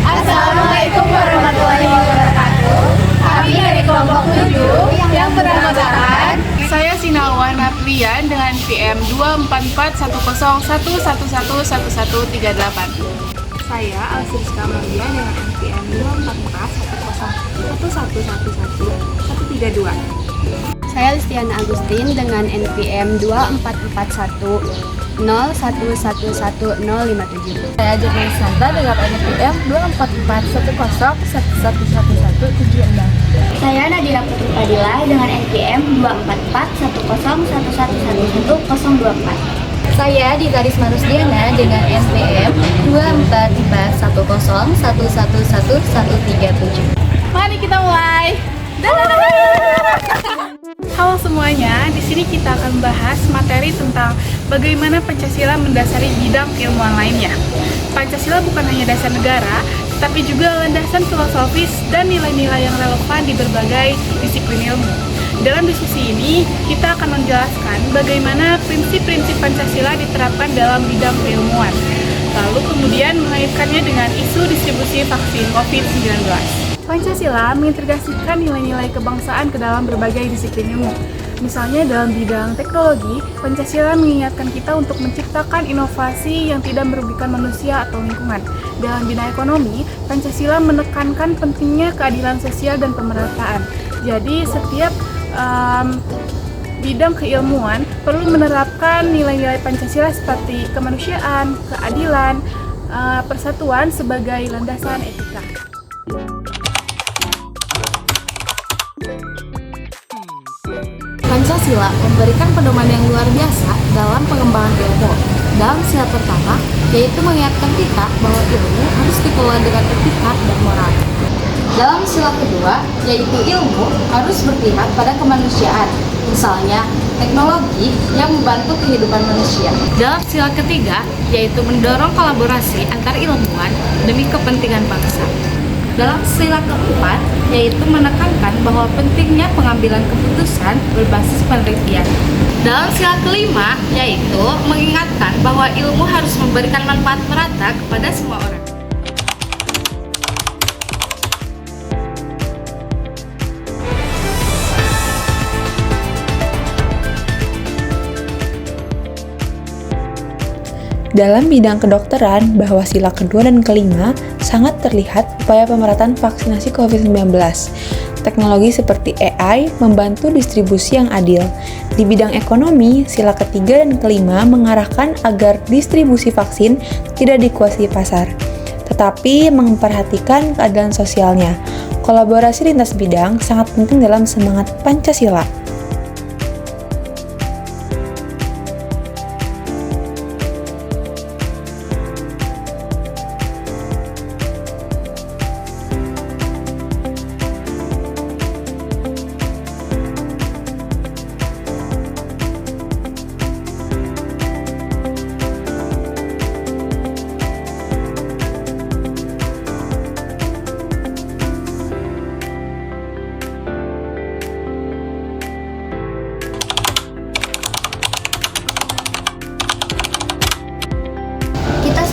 Assalamualaikum warahmatullahi wabarakatuh. Kami dari kelompok 7 yang beranggotakan saya Sinawan Naprian dengan PM 2441011111138. Saya Alsiriska Maria dengan NPM 2441011111132. Saya Listiana Agustin dengan NPM 24410111157. Saya Jerman Sandra dengan NPM 24410111176. Saya Nadira Putri Fadila dengan NPM 2441011111024. Saya Dita Risma Rusdiana dengan NPM 2441011111137. Mari kita mulai. Halo semuanya, di sini kita akan bahas materi tentang bagaimana Pancasila mendasari bidang keilmuan lainnya. Pancasila bukan hanya dasar negara, tetapi juga landasan filosofis dan nilai-nilai yang relevan di berbagai disiplin ilmu. Dalam diskusi ini, kita akan menjelaskan bagaimana prinsip-prinsip Pancasila diterapkan dalam bidang keilmuan. Lalu kemudian mengaitkannya dengan isu distribusi vaksin COVID-19. Pancasila mengintegrasikan nilai-nilai kebangsaan ke dalam berbagai disiplin ilmu. Misalnya dalam bidang teknologi, Pancasila mengingatkan kita untuk menciptakan inovasi yang tidak merugikan manusia atau lingkungan. Dalam bidang ekonomi, Pancasila menekankan pentingnya keadilan sosial dan pemerataan. Jadi setiap bidang keilmuan perlu menerapkan nilai-nilai Pancasila seperti kemanusiaan, keadilan, persatuan sebagai landasan etika. Pancasila memberikan pedoman yang luar biasa dalam pengembangan ilmu. Dalam sila pertama, yaitu mengingatkan kita bahwa ilmu harus dikelola dengan etika dan moral. Dalam sila kedua, yaitu ilmu harus berpihak pada kemanusiaan, misalnya teknologi yang membantu kehidupan manusia. Dalam sila ketiga, yaitu mendorong kolaborasi antar ilmuwan demi kepentingan bangsa. Dalam sila keempat, yaitu menekankan bahwa pentingnya pengambilan keputusan berbasis penelitian. Dalam sila kelima, yaitu mengingatkan bahwa ilmu harus memberikan manfaat merata kepada semua orang. Dalam bidang kedokteran, bahwa sila kedua dan kelima sangat terlihat upaya pemerataan vaksinasi COVID-19. Teknologi seperti AI membantu distribusi yang adil. Di bidang ekonomi, sila ketiga dan kelima mengarahkan agar distribusi vaksin tidak dikuasai pasar, tetapi memperhatikan keadilan sosialnya. Kolaborasi lintas bidang sangat penting dalam semangat Pancasila.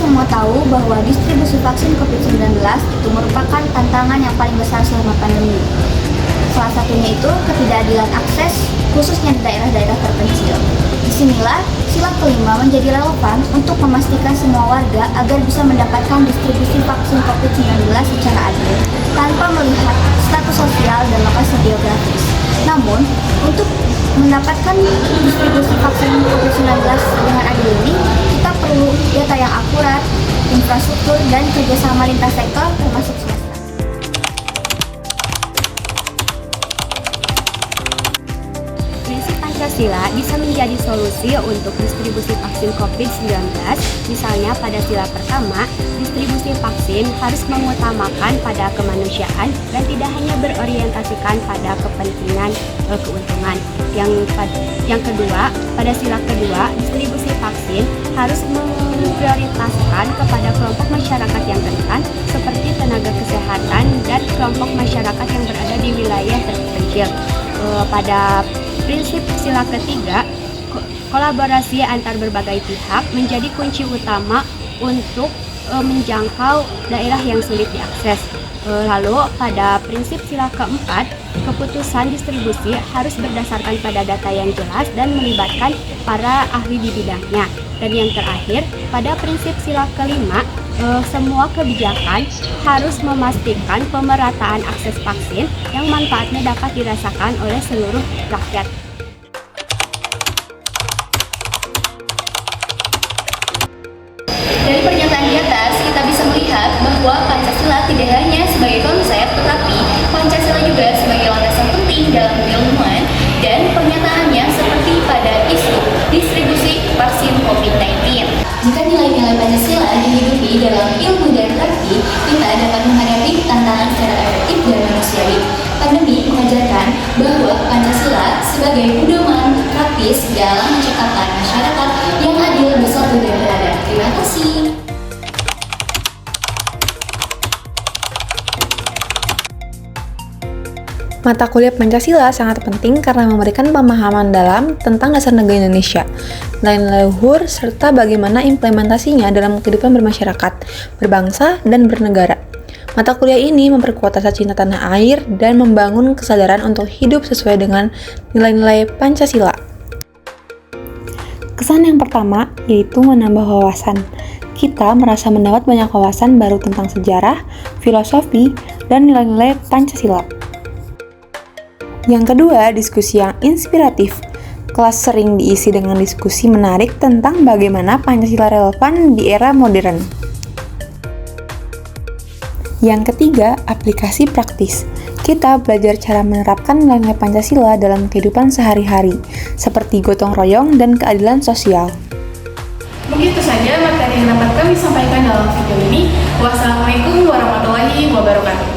Semua tahu bahwa distribusi vaksin COVID-19 itu merupakan tantangan yang paling besar selama pandemi. Salah satunya itu ketidakadilan akses, khususnya di daerah-daerah terpencil. Disinilah sila kelima menjadi relevan untuk memastikan semua warga agar bisa mendapatkan distribusi vaksin COVID-19 secara adil, tanpa melihat status sosial dan lokasi geografis. Namun, untuk mendapatkan distribusi vaksin COVID-19 dengan adil ini, kita perlu data yang akurat, infrastruktur, dan kerjasama lintas sektor termasuk swasta. prinsip Pancasila bisa menjadi solusi untuk distribusi vaksin COVID-19. Misalnya pada sila pertama, distribusi vaksin harus mengutamakan pada kemanusiaan dan tidak hanya berorientasikan pada kepentingan keuntungan. Yang kedua, pada sila kedua, distribusi vaksin harus memprioritaskan kepada kelompok masyarakat yang rentan seperti tenaga kesehatan dan kelompok masyarakat yang berada di wilayah terpencil. Pada prinsip sila ketiga, kolaborasi antar berbagai pihak menjadi kunci utama untuk menjangkau daerah yang sulit diakses. Lalu pada prinsip sila keempat, keputusan distribusi harus berdasarkan pada data yang jelas dan melibatkan para ahli di bidangnya. Dan yang terakhir, pada prinsip sila kelima, semua kebijakan harus memastikan pemerataan akses vaksin yang manfaatnya dapat dirasakan oleh seluruh rakyat. Dari pernyataan di atas, kita bisa melihat bahwa Pancasila tidak hanya sebagai konsep, tetapi Pancasila juga sebagai landasan penting dalam keilmuan dan pernyataannya seperti pada isu distribusi vaksin COVID-19. Jika nilai-nilai Pancasila dihidupi dalam ilmu dan praktik, kita dapat menghadapi tantangan secara efektif dan manusiawi. Pandemi mengajarkan bahwa Pancasila sebagai pedoman praktis dalam menciptakan masyarakat yang adil, bersatu, dan beradab. Terima kasih. Mata kuliah Pancasila sangat penting karena memberikan pemahaman dalam tentang dasar negara Indonesia, nilai-nilai luhur, serta bagaimana implementasinya dalam kehidupan bermasyarakat, berbangsa, dan bernegara. Mata kuliah ini memperkuat rasa cinta tanah air dan membangun kesadaran untuk hidup sesuai dengan nilai-nilai Pancasila. Kesan yang pertama yaitu menambah wawasan. Kita merasa mendapat banyak wawasan baru tentang sejarah, filosofi, dan nilai-nilai Pancasila. Yang kedua, diskusi yang inspiratif. Kelas sering diisi dengan diskusi menarik tentang bagaimana Pancasila relevan di era modern. Yang ketiga, aplikasi praktis. Kita belajar cara menerapkan nilai-nilai Pancasila dalam kehidupan sehari-hari, seperti gotong royong dan keadilan sosial. Begitu saja materi yang dapat kami sampaikan dalam video ini. Wassalamualaikum warahmatullahi wabarakatuh.